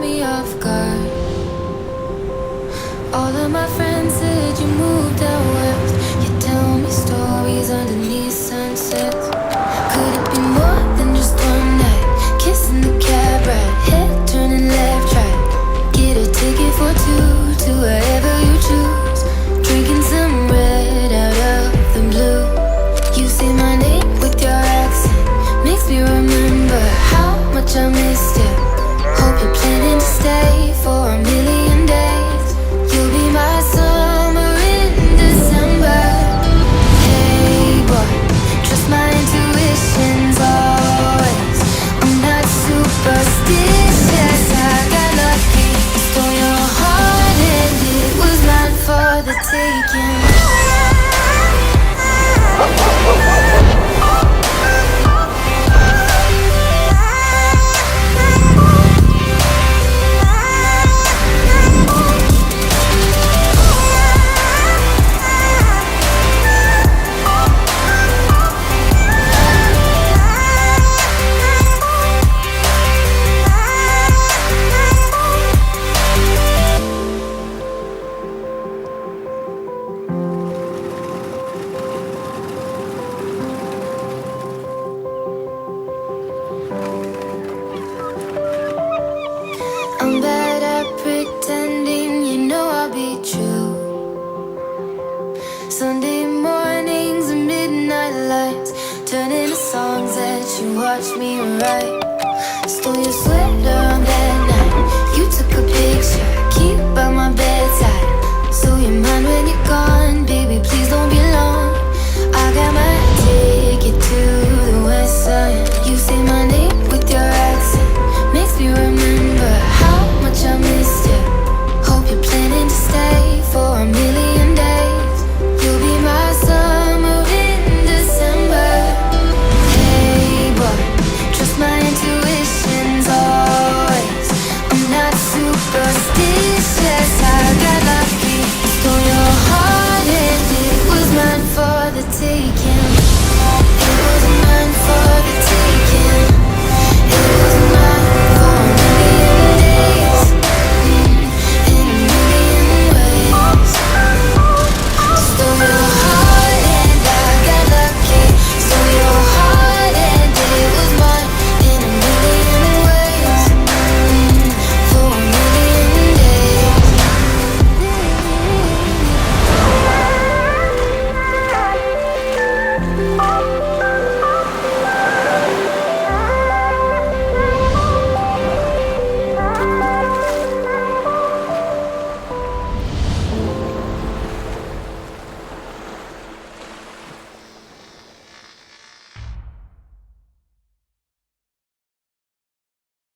me off guard. All of my friends said you moved out west. You tell me stories underneath sunsets. Could it be more than just one night? Kissing the cab ride, head turning left, right. Get a ticket for two to wherever you choose. Drinking some red out of the blue. You say my name with your accent, makes me remember how much I missed you. Hope you're planning to stay for a million days. You'll be my summer in December. Hey boy, trust my intuitions always. I'm not superstitious, I got lucky. Stole your heart and it was mine for the taking. I'm bad at pretending, you know I'll be true. Sunday mornings and midnight lights, turning to songs that you watch me write. Stole your